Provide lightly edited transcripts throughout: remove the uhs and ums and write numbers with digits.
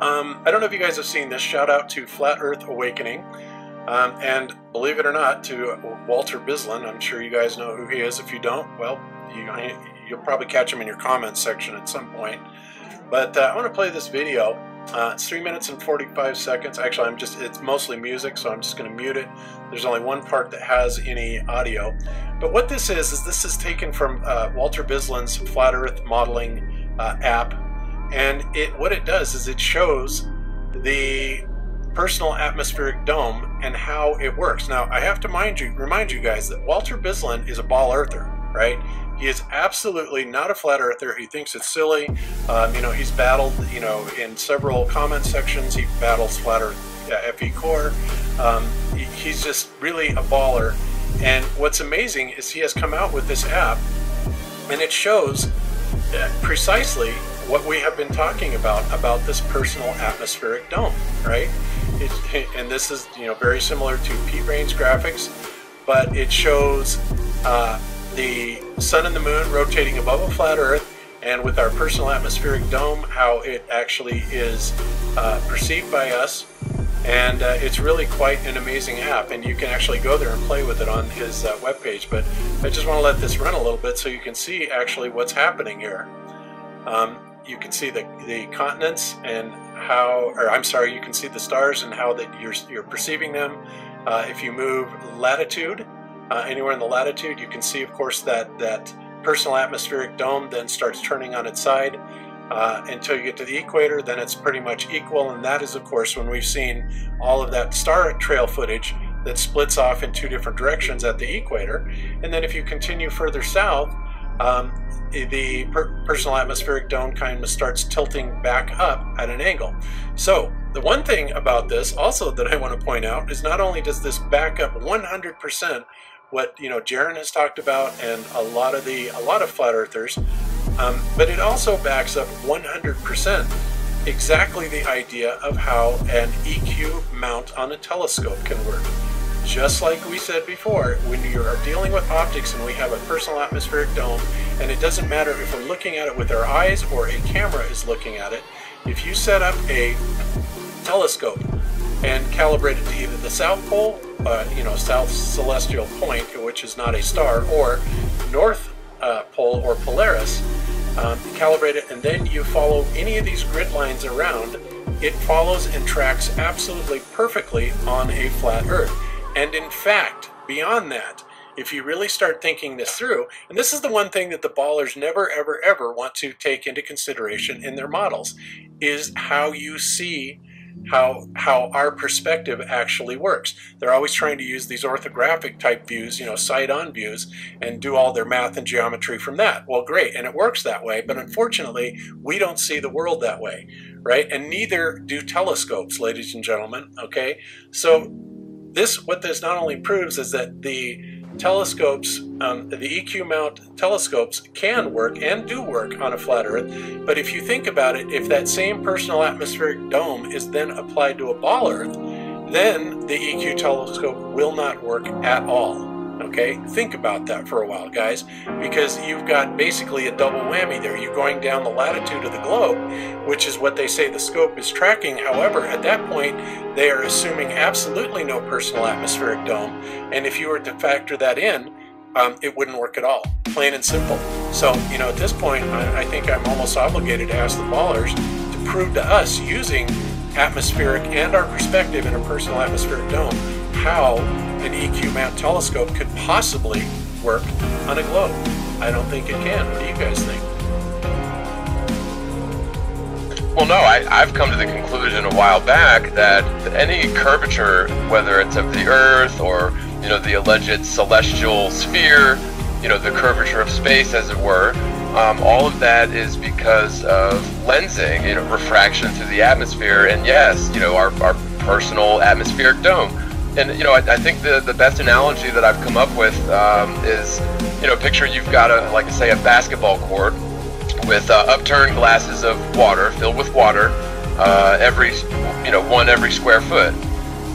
I don't know if you guys have seen this. Shout out to Flat Earth Awakening. And believe it or not, to Walter Bislin. I'm sure you guys know who he is. If you don't, well, you'll probably catch him in your comments section at some point. But I want to play this video. It's 3 minutes and 45 seconds. Actually, it's mostly music, so I'm just going to mute it. There's only one part that has any audio. But what this is this is taken from Walter Bislin's Flat Earth modeling app. And what it does is it shows the personal atmospheric dome and how it works. Now, I have to remind you guys that Walter Bislin is a ball earther, right? He is absolutely not a flat earther. He thinks it's silly. He's battled, in several comment sections. He battles Flat Earth FE Core. He's just really a baller. And what's amazing is he has come out with this app, and it shows precisely what we have been talking about this personal atmospheric dome, right? And this is, very similar to Pete Rain's graphics, but it shows the sun and the moon rotating above a flat Earth, and with our personal atmospheric dome, how it actually is perceived by us. And it's really quite an amazing app, and you can actually go there and play with it on his webpage. But I just want to let this run a little bit so you can see actually what's happening here. You can see the continents and you can see the stars and how that you're perceiving them. If you move latitude, anywhere in the latitude, you can see, of course, that personal atmospheric dome then starts turning on its side until you get to the equator. Then it's pretty much equal, and that is, of course, when we've seen all of that star trail footage that splits off in two different directions at the equator. And then if you continue further south, the personal atmospheric dome kind of starts tilting back up at an angle. So the one thing about this also that I want to point out is not only does this back up 100% what Jaron has talked about and a lot of flat earthers, but it also backs up 100% exactly the idea of how an EQ mount on a telescope can work. Just like we said before, when you are dealing with optics and we have a personal atmospheric dome, and it doesn't matter if we're looking at it with our eyes or a camera is looking at it, if you set up a telescope and calibrate it to either the South Pole, South Celestial Point, which is not a star, or North Pole or Polaris, calibrate it, and then you follow any of these grid lines around, it follows and tracks absolutely perfectly on a flat Earth. And in fact, beyond that, if you really start thinking this through, and this is the one thing that the ballers never, ever, ever want to take into consideration in their models, is how you see how our perspective actually works. They're always trying to use these orthographic type views, side-on views, and do all their math and geometry from that. Well, great, and it works that way, but unfortunately, we don't see the world that way, right? And neither do telescopes, ladies and gentlemen, okay? So what this not only proves is that the telescopes, the EQ mount telescopes can work and do work on a flat Earth, but if you think about it, if that same personal atmospheric dome is then applied to a ball Earth, then the EQ telescope will not work at all. Okay, think about that for a while, guys, because you've got basically a double whammy there. You're going down the latitude of the globe, which is what they say the scope is tracking. However, at that point, they are assuming absolutely no personal atmospheric dome, and if you were to factor that in, it wouldn't work at all, plain and simple. So, at this point, I think I'm almost obligated to ask the ballers to prove to us, using atmospheric and our perspective in a personal atmospheric dome, how an EQ mount telescope could possibly work on a globe. I don't think it can. What do you guys think? Well, no, I've come to the conclusion a while back that any curvature, whether it's of the Earth or, the alleged celestial sphere, the curvature of space, as it were, all of that is because of lensing, refraction through the atmosphere, and yes, our personal atmospheric dome. And, I think the best analogy that I've come up with is, picture you've got like I say, a basketball court with upturned glasses of water, filled with water, every square foot.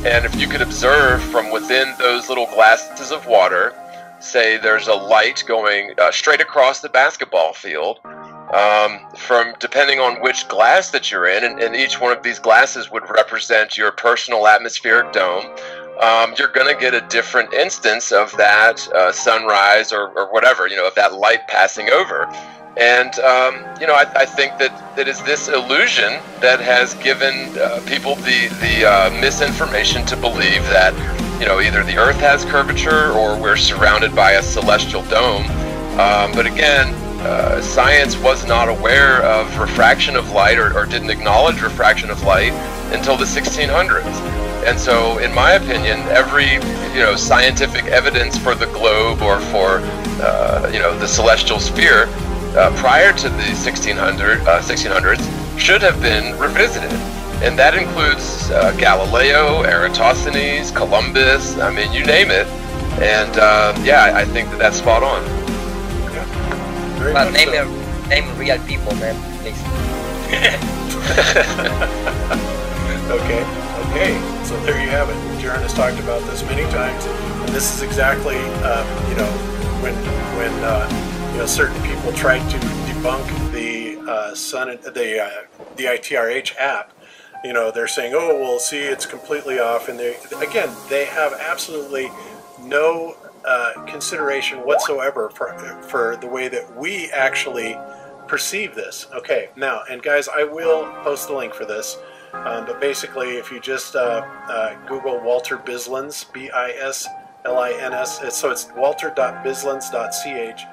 And if you could observe from within those little glasses of water, say there's a light going straight across the basketball field, from depending on which glass that you're in, and each one of these glasses would represent your personal atmospheric dome. You're going to get a different instance of that sunrise or whatever, of that light passing over. And, I think that is this illusion that has given people the misinformation to believe that, either the Earth has curvature or we're surrounded by a celestial dome. But again, science was not aware of refraction of light or didn't acknowledge refraction of light until the 1600s. And so, in my opinion, every scientific evidence for the globe or for the celestial sphere prior to the 1600s should have been revisited, and that includes Galileo, Eratosthenes, Columbus. I mean, you name it. And I think that's spot on. Yeah. Well, name real people, man, please. Okay, so there you have it. Jaron has talked about this many times, and this is exactly, when certain people tried to debunk the the ITRH app. They're saying, oh, well, see, it's completely off, and they have absolutely no consideration whatsoever for the way that we actually perceive this. Okay, now, and guys, I will post the link for this. But basically, if you just Google Walter Bislins, Bislins, so it's walter.bislins.ch,